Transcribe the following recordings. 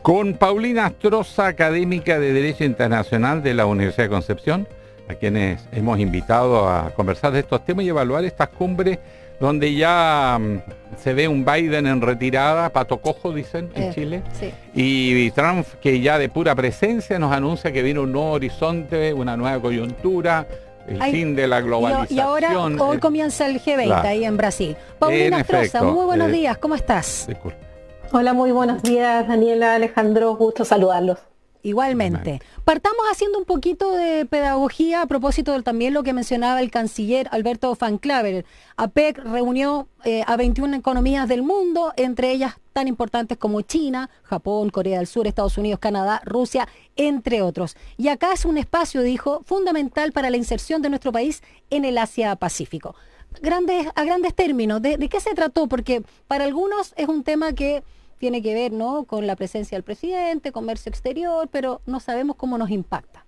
Con Paulina Astroza, académica de Derecho Internacional de la Universidad de Concepción, a quienes hemos invitado a conversar de estos temas y evaluar estas cumbres donde ya se ve un Biden en retirada, pato cojo, dicen, en Chile, sí. y Trump, que ya de pura presencia nos anuncia que viene un nuevo horizonte, una nueva coyuntura, el fin de la globalización. Y ahora hoy comienza el G20, claro, ahí en Brasil. Paulina Astroza, muy buenos días, ¿cómo estás? Disculpe. Hola, muy buenos días, Daniela, Alejandro, gusto saludarlos. Igualmente. Partamos haciendo un poquito de pedagogía a propósito de también lo que mencionaba el canciller Alberto Van Claver. APEC reunió a 21 economías del mundo, entre ellas tan importantes como China, Japón, Corea del Sur, Estados Unidos, Canadá, Rusia, entre otros. Y acá es un espacio, dijo, fundamental para la inserción de nuestro país en el Asia-Pacífico. A grandes términos, ¿de qué se trató? Porque para algunos es un tema que tiene que ver, ¿no?, con la presencia del presidente, comercio exterior, pero no sabemos cómo nos impacta.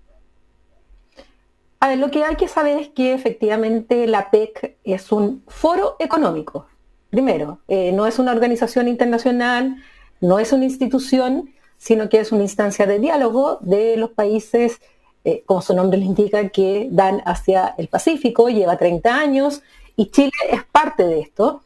A ver, lo que hay que saber es que efectivamente la PEC es un foro económico. Primero, no es una organización internacional, no es una institución, sino que es una instancia de diálogo de los países, como su nombre le indica, que dan hacia el Pacífico, lleva 30 años y Chile es parte de esto.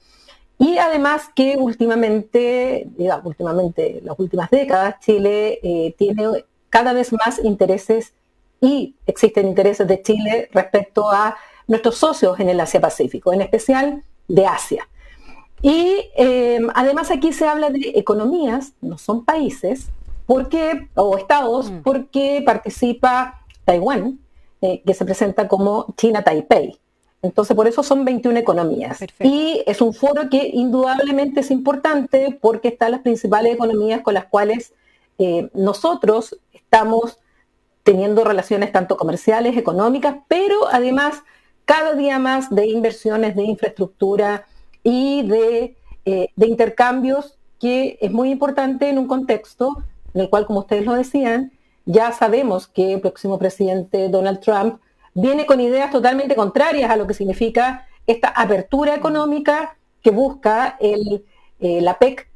Y además que últimamente, las últimas décadas, Chile tiene cada vez más intereses y existen intereses de Chile respecto a nuestros socios en el Asia-Pacífico, en especial de Asia. Y además aquí se habla de economías, no son países, o estados, porque participa Taiwán, que se presenta como China Taipei. Entonces, por eso son 21 economías. Perfecto. Y es un foro que indudablemente es importante porque están las principales economías con las cuales nosotros estamos teniendo relaciones tanto comerciales, económicas, pero además cada día más de inversiones de infraestructura y de intercambios, que es muy importante en un contexto en el cual, como ustedes lo decían, ya sabemos que el próximo presidente Donald Trump viene con ideas totalmente contrarias a lo que significa esta apertura económica que busca la PEC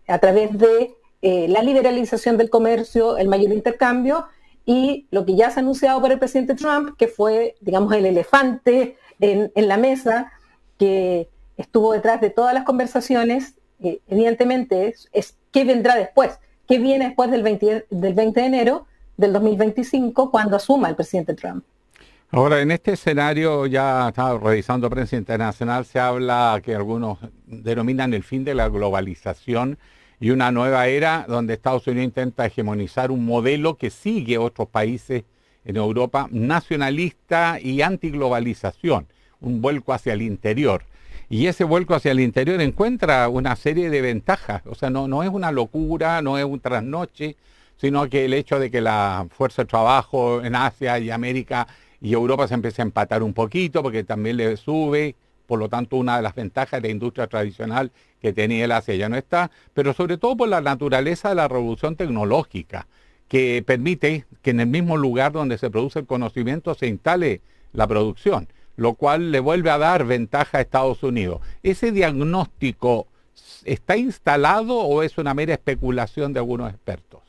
a través de la liberalización del comercio, el mayor intercambio, y lo que ya se ha anunciado por el presidente Trump, que fue, digamos, el elefante en la mesa, que estuvo detrás de todas las conversaciones, evidentemente es qué vendrá después, qué viene después del 20 de enero del 2025, cuando asuma el presidente Trump. Ahora, en este escenario, ya estaba revisando prensa internacional, se habla que algunos denominan el fin de la globalización y una nueva era donde Estados Unidos intenta hegemonizar un modelo que sigue otros países en Europa, nacionalista y antiglobalización, un vuelco hacia el interior. Y ese vuelco hacia el interior encuentra una serie de ventajas, o sea, no es una locura, no es un trasnoche, sino que el hecho de que la fuerza de trabajo en Asia y América y Europa se empieza a empatar un poquito porque también le sube, por lo tanto una de las ventajas de la industria tradicional que tenía el Asia ya no está, pero sobre todo por la naturaleza de la revolución tecnológica, que permite que en el mismo lugar donde se produce el conocimiento se instale la producción, lo cual le vuelve a dar ventaja a Estados Unidos. ¿Ese diagnóstico está instalado o es una mera especulación de algunos expertos?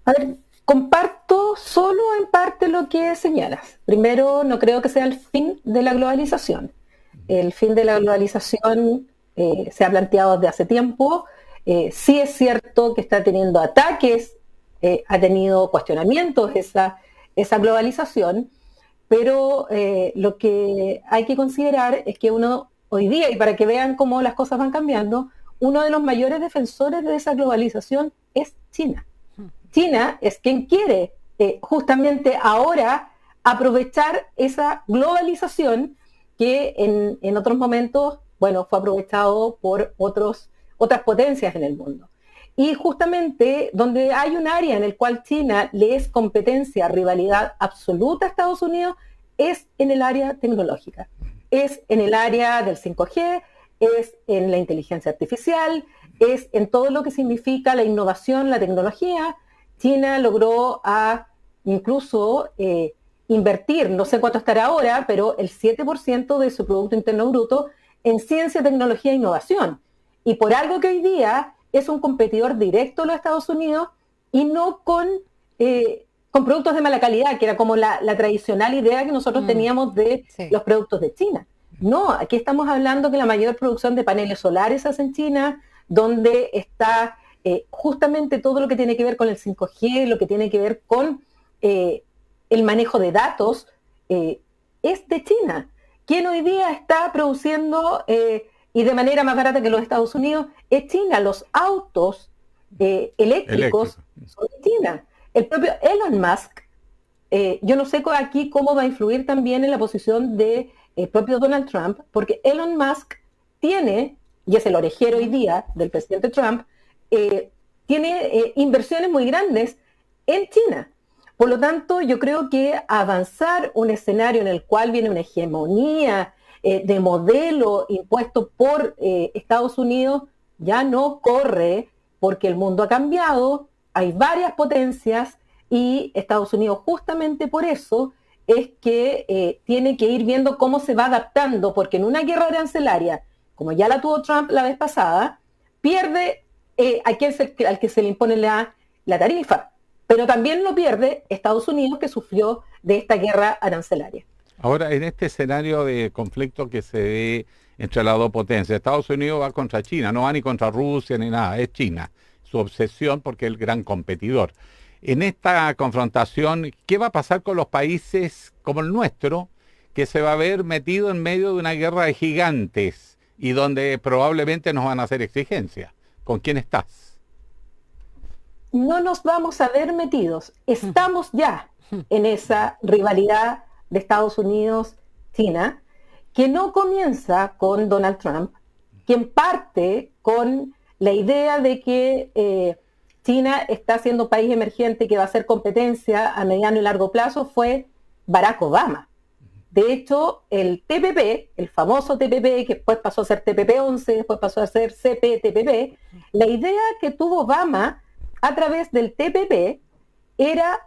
A ver, comparto solo en parte lo que señalas. Primero, no creo que sea el fin de la globalización. El fin de la globalización se ha planteado desde hace tiempo. Sí es cierto que está teniendo ataques, ha tenido cuestionamientos esa globalización, pero lo que hay que considerar es que uno hoy día, y para que vean cómo las cosas van cambiando, uno de los mayores defensores de esa globalización es China. China es quien quiere justamente ahora aprovechar esa globalización que en otros momentos, bueno, fue aprovechado por otras potencias en el mundo. Y justamente donde hay un área en el cual China le es competencia, rivalidad absoluta a Estados Unidos, es en el área tecnológica. Es en el área del 5G, es en la inteligencia artificial, es en todo lo que significa la innovación, la tecnología. China logró incluso invertir, no sé cuánto estará ahora, pero el 7% de su Producto Interno Bruto en ciencia, tecnología e innovación. Y por algo que hoy día es un competidor directo de los Estados Unidos y no con productos de mala calidad, que era como la tradicional idea que nosotros teníamos de los productos de China. No, aquí estamos hablando que la mayor producción de paneles solares se hace en China, donde está justamente todo lo que tiene que ver con el 5G, lo que tiene que ver con el manejo de datos, es de China. ¿Quién hoy día está produciendo y de manera más barata que los Estados Unidos? Es China. Los autos eléctricos son de China. El propio Elon Musk, yo no sé aquí cómo va a influir también en la posición del propio Donald Trump, porque Elon Musk tiene, y es el orejero hoy día del presidente Trump, tiene inversiones muy grandes en China. Por lo tanto, yo creo que avanzar un escenario en el cual viene una hegemonía de modelo impuesto por Estados Unidos ya no corre, porque el mundo ha cambiado, hay varias potencias y Estados Unidos justamente por eso es que tiene que ir viendo cómo se va adaptando, porque en una guerra arancelaria, como ya la tuvo Trump la vez pasada, pierde al que se le impone la tarifa. Pero también lo pierde Estados Unidos, que sufrió de esta guerra arancelaria. Ahora, en este escenario de conflicto que se ve entre las dos potencias, Estados Unidos va contra China, no va ni contra Rusia ni nada, es China. Su obsesión porque es el gran competidor. En esta confrontación, ¿qué va a pasar con los países como el nuestro, que se va a ver metido en medio de una guerra de gigantes y donde probablemente nos van a hacer exigencias? ¿Con quién estás? No nos vamos a ver metidos. Estamos ya en esa rivalidad de Estados Unidos-China, que no comienza con Donald Trump, quien parte con la idea de que China está siendo país emergente que va a ser competencia a mediano y largo plazo, fue Barack Obama. De hecho, el TPP, el famoso TPP, que después pasó a ser TPP-11, después pasó a ser CPTPP, la idea que tuvo Obama a través del TPP era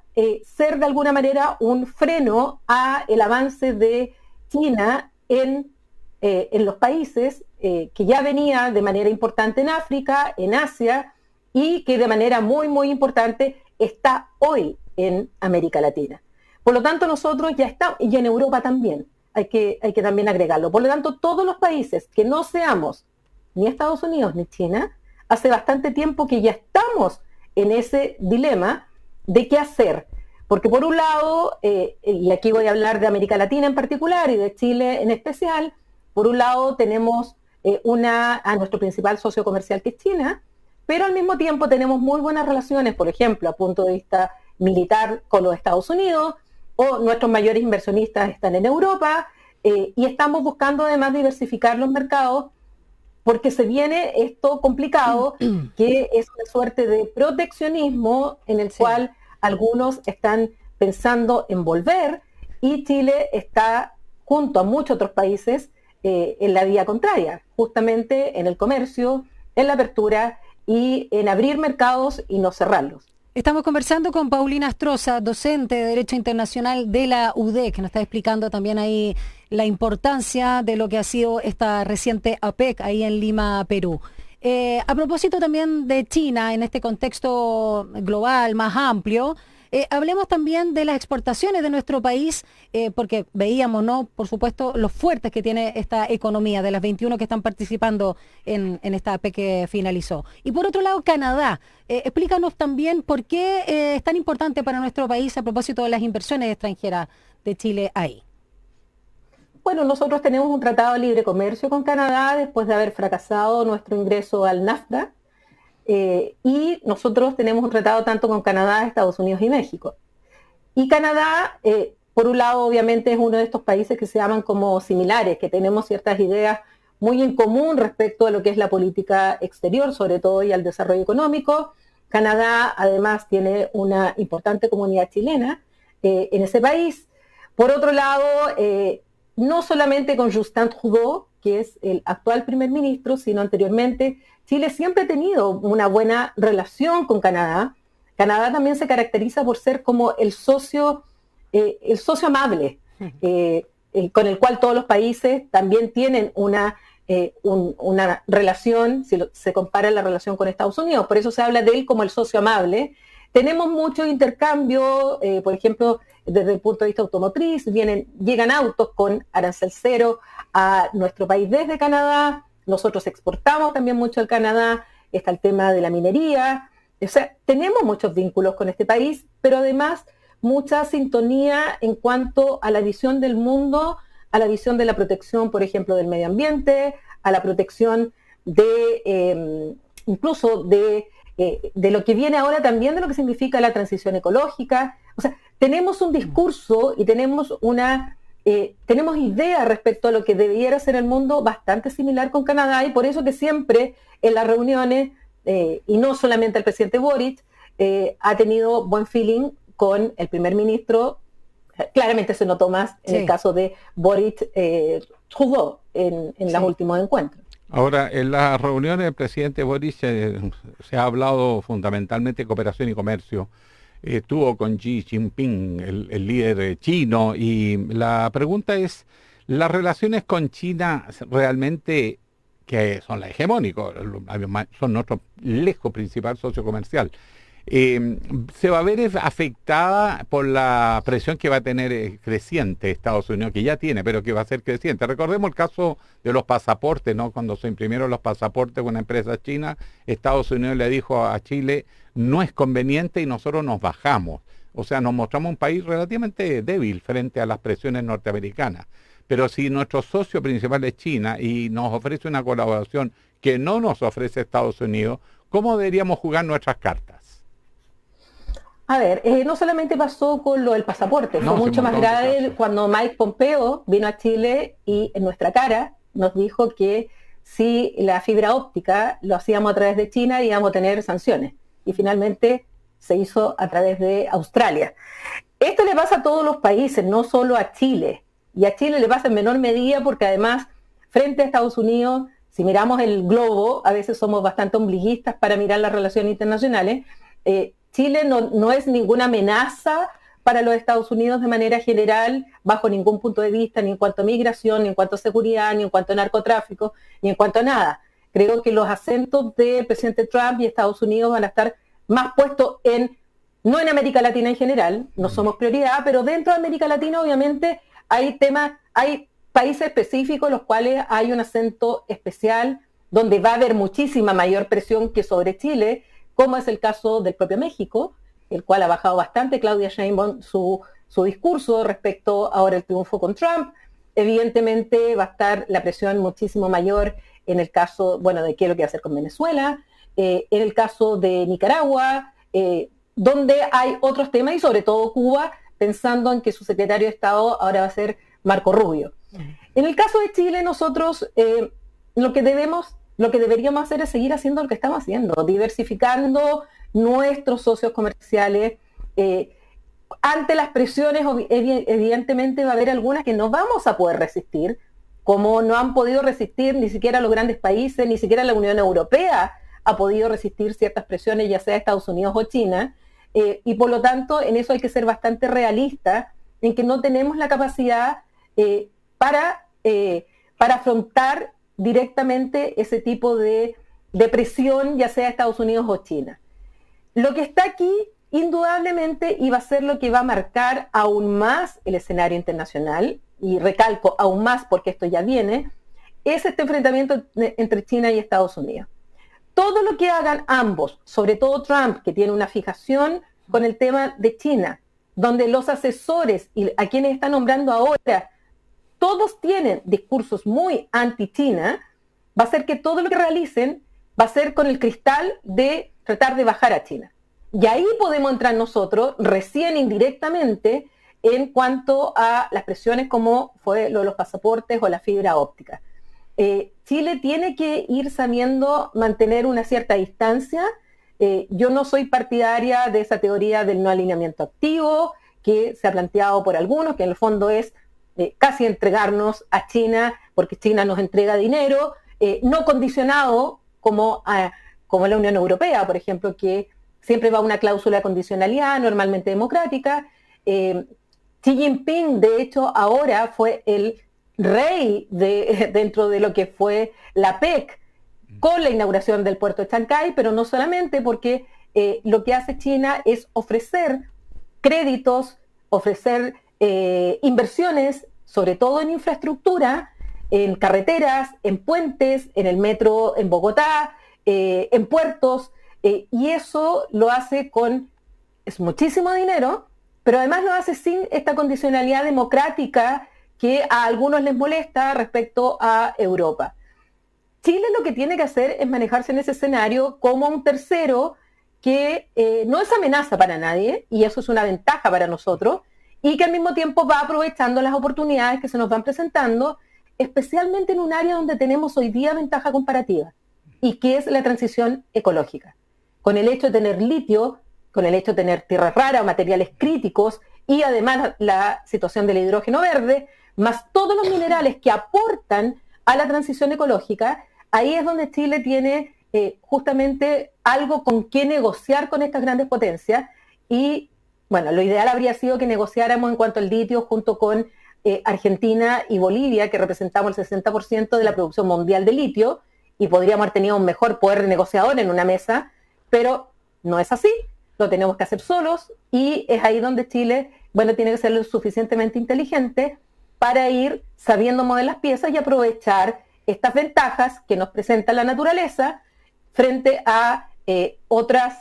ser de alguna manera un freno a el avance de China en los países que ya venía de manera importante en África, en Asia, y que de manera muy, muy importante está hoy en América Latina. Por lo tanto, nosotros ya estamos, y en Europa también, hay que también agregarlo. Por lo tanto, todos los países que no seamos ni Estados Unidos ni China, hace bastante tiempo que ya estamos en ese dilema de qué hacer. Porque por un lado, y aquí voy a hablar de América Latina en particular y de Chile en especial, por un lado tenemos a nuestro principal socio comercial, que es China, pero al mismo tiempo tenemos muy buenas relaciones, por ejemplo, a punto de vista militar con los Estados Unidos, o nuestros mayores inversionistas están en Europa, y estamos buscando además diversificar los mercados, porque se viene esto complicado, que es una suerte de proteccionismo en el cual algunos están pensando en volver, y Chile está, junto a muchos otros países, en la vía contraria, justamente en el comercio, en la apertura y en abrir mercados y no cerrarlos. Estamos conversando con Paulina Astroza, docente de Derecho Internacional de la UDEC, que nos está explicando también ahí la importancia de lo que ha sido esta reciente APEC ahí en Lima, Perú. A propósito también de China, en este contexto global más amplio, hablemos también de las exportaciones de nuestro país, porque veíamos, ¿no?, por supuesto, los fuertes que tiene esta economía, de las 21 que están participando en esta APEC que finalizó. Y por otro lado, Canadá. Explícanos también por qué es tan importante para nuestro país a propósito de las inversiones extranjeras de Chile ahí. Bueno, nosotros tenemos un tratado de libre comercio con Canadá después de haber fracasado nuestro ingreso al NAFTA. Y nosotros tenemos un tratado tanto con Canadá, Estados Unidos y México. Y Canadá, por un lado, obviamente es uno de estos países que se llaman como similares, que tenemos ciertas ideas muy en común respecto a lo que es la política exterior, sobre todo, y al desarrollo económico. Canadá, además, tiene una importante comunidad chilena en ese país. Por otro lado, no solamente con Justin Trudeau, que es el actual primer ministro, sino anteriormente, Chile siempre ha tenido una buena relación con Canadá. Canadá también se caracteriza por ser como el socio amable, con el cual todos los países también tienen una una relación, si se compara la relación con Estados Unidos. Por eso se habla de él como el socio amable. Tenemos mucho intercambio, por ejemplo, desde el punto de vista automotriz, llegan autos con arancel cero a nuestro país desde Canadá, nosotros exportamos también mucho al Canadá, está el tema de la minería, o sea, tenemos muchos vínculos con este país, pero además mucha sintonía en cuanto a la visión del mundo, a la visión de la protección, por ejemplo, del medio ambiente, a la protección de, incluso de lo que viene ahora también, de lo que significa la transición ecológica. O sea, tenemos un discurso y tenemos ideas respecto a lo que debiera ser el mundo bastante similar con Canadá, y por eso que siempre en las reuniones, y no solamente el presidente Boric, ha tenido buen feeling con el primer ministro. Claramente se notó más en el caso de Boric Trudeau en los últimos encuentros. Ahora, en las reuniones del presidente Boric se ha hablado fundamentalmente de cooperación y comercio. Estuvo con Xi Jinping, el líder chino, y la pregunta es, ¿las relaciones con China realmente, que son las hegemónicas, son nuestro lejos principal socio comercial, se va a ver afectada por la presión que va a tener creciente Estados Unidos, que ya tiene, pero que va a ser creciente? Recordemos el caso de los pasaportes, ¿no? Cuando se imprimieron los pasaportes con una empresa china, Estados Unidos le dijo a Chile, no es conveniente, y nosotros nos bajamos. O sea, nos mostramos un país relativamente débil frente a las presiones norteamericanas. Pero si nuestro socio principal es China y nos ofrece una colaboración que no nos ofrece Estados Unidos, ¿cómo deberíamos jugar nuestras cartas? A ver, no solamente pasó con lo del pasaporte, fue mucho más grave cuando Mike Pompeo vino a Chile y en nuestra cara nos dijo que si la fibra óptica lo hacíamos a través de China íbamos a tener sanciones. Y finalmente se hizo a través de Australia. Esto le pasa a todos los países, no solo a Chile. Y a Chile le pasa en menor medida porque además, frente a Estados Unidos, si miramos el globo, a veces somos bastante ombliguistas para mirar las relaciones internacionales. Chile no es ninguna amenaza para los Estados Unidos de manera general, bajo ningún punto de vista, ni en cuanto a migración, ni en cuanto a seguridad, ni en cuanto a narcotráfico, ni en cuanto a nada. Creo que los acentos del presidente Trump y Estados Unidos van a estar más puestos no en América Latina en general, no somos prioridad, pero dentro de América Latina obviamente hay países específicos en los cuales hay un acento especial, donde va a haber muchísima mayor presión que sobre Chile, como es el caso del propio México, el cual ha bajado bastante Claudia Sheinbaum su discurso respecto ahora el triunfo con Trump. Evidentemente va a estar la presión muchísimo mayor en el caso, de qué es lo que va a hacer con Venezuela, en el caso de Nicaragua, donde hay otros temas, y sobre todo Cuba, pensando en que su secretario de Estado ahora va a ser Marco Rubio. En el caso de Chile, nosotros lo que deberíamos hacer es seguir haciendo lo que estamos haciendo, diversificando nuestros socios comerciales. Ante las presiones, evidentemente va a haber algunas que no vamos a poder resistir, como no han podido resistir ni siquiera los grandes países, ni siquiera la Unión Europea ha podido resistir ciertas presiones, ya sea Estados Unidos o China, y por lo tanto en eso hay que ser bastante realista, en que no tenemos la capacidad para afrontar directamente ese tipo de presión, ya sea Estados Unidos o China. Lo que está aquí, indudablemente, y va a ser lo que va a marcar aún más el escenario internacional, y recalco aún más porque esto ya viene, es este enfrentamiento entre China y Estados Unidos. Todo lo que hagan ambos, sobre todo Trump, que tiene una fijación con el tema de China, donde los asesores y a quienes está nombrando ahora, todos tienen discursos muy anti-China, va a ser que todo lo que realicen va a ser con el cristal de tratar de bajar a China. Y ahí podemos entrar nosotros, recién indirectamente, en cuanto a las presiones como fue lo de los pasaportes o la fibra óptica. Chile tiene que ir sabiendo mantener una cierta distancia. Yo no soy partidaria de esa teoría del no alineamiento activo, que se ha planteado por algunos, que en el fondo es casi entregarnos a China, porque China nos entrega dinero, no condicionado como la Unión Europea, por ejemplo, que siempre va una cláusula de condicionalidad, normalmente democrática. Xi Jinping, de hecho, ahora fue el rey dentro de lo que fue la PEC, con la inauguración del puerto de Chancay, pero no solamente, porque lo que hace China es ofrecer créditos, ofrecer inversiones, sobre todo en infraestructura, en carreteras, en puentes, en el metro en Bogotá, en puertos, y eso lo hace es muchísimo dinero, pero además lo hace sin esta condicionalidad democrática que a algunos les molesta respecto a Europa. Chile lo que tiene que hacer es manejarse en ese escenario como un tercero que no es amenaza para nadie, y eso es una ventaja para nosotros, y que al mismo tiempo va aprovechando las oportunidades que se nos van presentando, especialmente en un área donde tenemos hoy día ventaja comparativa, y que es la transición ecológica. Con el hecho de tener litio, con el hecho de tener tierras raras o materiales críticos, y además la situación del hidrógeno verde, más todos los minerales que aportan a la transición ecológica, ahí es donde Chile tiene justamente algo con qué negociar con estas grandes potencias. Y bueno, lo ideal habría sido que negociáramos en cuanto al litio junto con Argentina y Bolivia, que representamos el 60% de la producción mundial de litio, y podríamos haber tenido un mejor poder negociador en una mesa, pero no es así, lo tenemos que hacer solos, y es ahí donde Chile, bueno, tiene que ser lo suficientemente inteligente para ir sabiendo mover las piezas y aprovechar estas ventajas que nos presenta la naturaleza frente a otras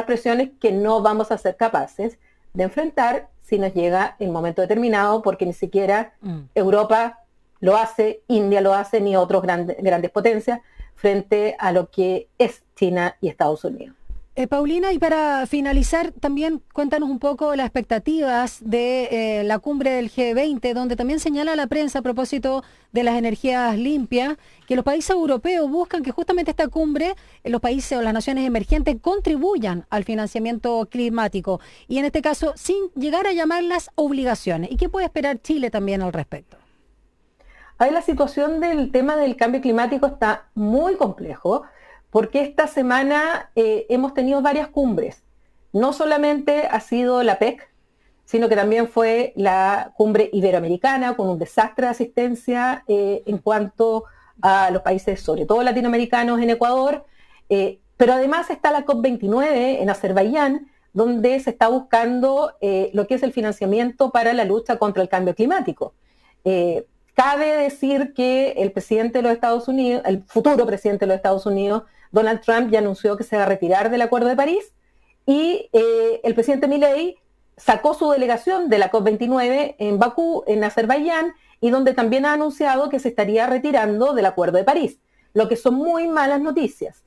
presiones que no vamos a ser capaces de enfrentar si nos llega en un momento determinado, porque ni siquiera Europa lo hace, India lo hace, ni otras grandes potencias frente a lo que es China y Estados Unidos. Paulina, y para finalizar, también cuéntanos un poco las expectativas de la cumbre del G20, donde también señala la prensa a propósito de las energías limpias, que los países europeos buscan que justamente esta cumbre, los países o las naciones emergentes contribuyan al financiamiento climático, y en este caso sin llegar a llamarlas obligaciones. ¿Y qué puede esperar Chile también al respecto? Ahí la situación del tema del cambio climático está muy complejo, porque esta semana hemos tenido varias cumbres. No solamente ha sido la PEC, sino que también fue la cumbre iberoamericana, con un desastre de asistencia en cuanto a los países, sobre todo latinoamericanos, en Ecuador, pero además está la COP29 en Azerbaiyán, donde se está buscando lo que es el financiamiento para la lucha contra el cambio climático. Cabe decir que el presidente de los Estados Unidos, el futuro presidente de los Estados Unidos, Donald Trump, ya anunció que se va a retirar del Acuerdo de París, y el presidente Milei sacó su delegación de la COP29 en Bakú, en Azerbaiyán, y donde también ha anunciado que se estaría retirando del Acuerdo de París, lo que son muy malas noticias.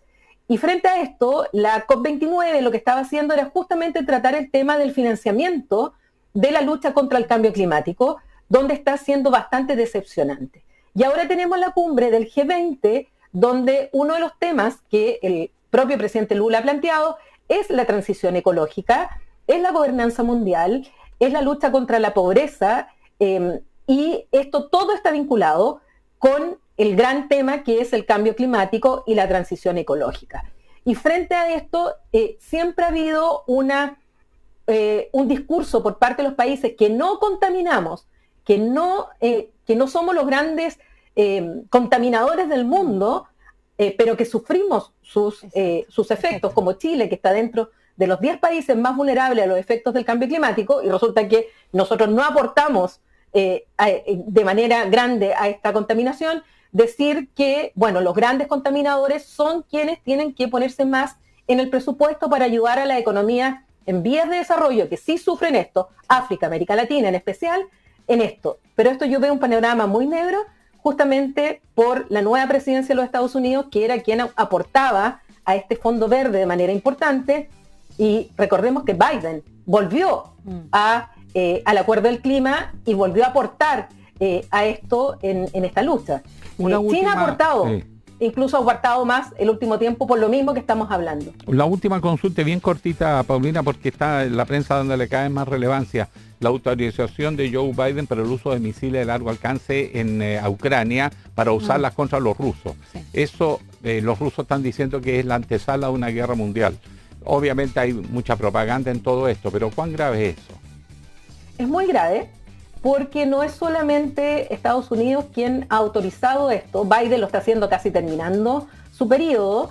Y frente a esto, la COP29 lo que estaba haciendo era justamente tratar el tema del financiamiento de la lucha contra el cambio climático, donde está siendo bastante decepcionante. Y ahora tenemos la cumbre del G20, donde uno de los temas que el propio presidente Lula ha planteado es la transición ecológica, es la gobernanza mundial, es la lucha contra la pobreza, y esto todo está vinculado con el gran tema que es el cambio climático y la transición ecológica. Y frente a esto, siempre ha habido un discurso por parte de los países que no contaminamos, que no somos los grandes contaminadores del mundo, pero que sufrimos sus efectos, como Chile, que está dentro de los 10 países más vulnerables a los efectos del cambio climático, y resulta que nosotros no aportamos de manera grande a esta contaminación. Decir que, bueno, los grandes contaminadores son quienes tienen que ponerse más en el presupuesto para ayudar a la economía en vías de desarrollo, que sí sufren esto, África, América Latina en especial, en esto. Pero esto yo veo un panorama muy negro, justamente por la nueva presidencia de los Estados Unidos, que era quien aportaba a este fondo verde de manera importante. Y recordemos que Biden volvió al acuerdo del clima y volvió a aportar a esto en esta lucha. China ha aportado, incluso ha aportado más el último tiempo por lo mismo que estamos hablando. La última consulta, bien cortita, Paulina, porque está en la prensa donde le cae más relevancia. La autorización de Joe Biden para el uso de misiles de largo alcance a Ucrania para usarlas contra los rusos. Sí. Eso, los rusos están diciendo que es la antesala de una guerra mundial. Obviamente hay mucha propaganda en todo esto, pero ¿cuán grave es eso? Es muy grave. porque no es solamente Estados Unidos quien ha autorizado esto. Biden lo está haciendo casi terminando su periodo,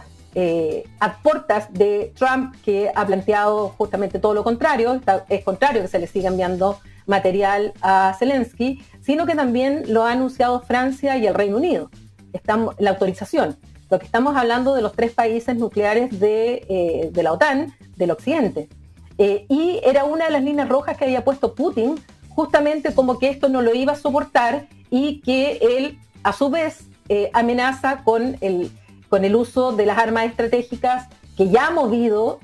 a puertas de Trump, que ha planteado justamente todo lo contrario. Es contrario que se le siga enviando material a Zelensky, sino que también lo ha anunciado Francia y el Reino Unido. La autorización. Lo que estamos hablando de los 3 países nucleares de la OTAN, del occidente. Y era una de las líneas rojas que había puesto Putin, justamente como que esto no lo iba a soportar y que él, a su vez, amenaza con el uso de las armas estratégicas que ya ha movido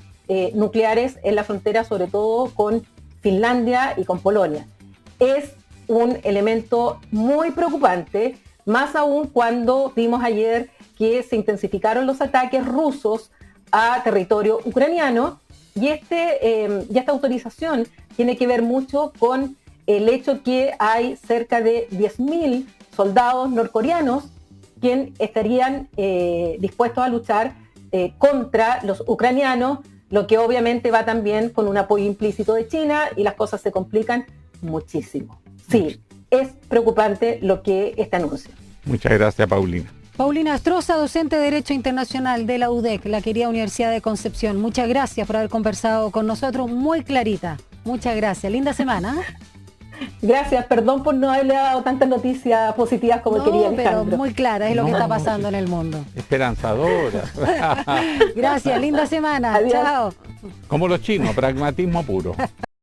nucleares en la frontera, sobre todo con Finlandia y con Polonia. Es un elemento muy preocupante, más aún cuando vimos ayer que se intensificaron los ataques rusos a territorio ucraniano, y esta autorización tiene que ver mucho con el hecho que hay cerca de 10.000 soldados norcoreanos quienes estarían dispuestos a luchar contra los ucranianos, lo que obviamente va también con un apoyo implícito de China, y las cosas se complican muchísimo. Sí, es preocupante lo que este anuncio. Muchas gracias, Paulina. Paulina Astroza, docente de Derecho Internacional de la UDEC, la querida Universidad de Concepción. Muchas gracias por haber conversado con nosotros, muy clarita. Muchas gracias. Linda semana. Gracias, perdón por no haberle dado tantas noticias positivas como quería Alejandro. Pero muy clara es lo que está pasando en el mundo. Esperanzadora. Gracias, linda semana. Adiós. Chao. Como los chinos, pragmatismo puro.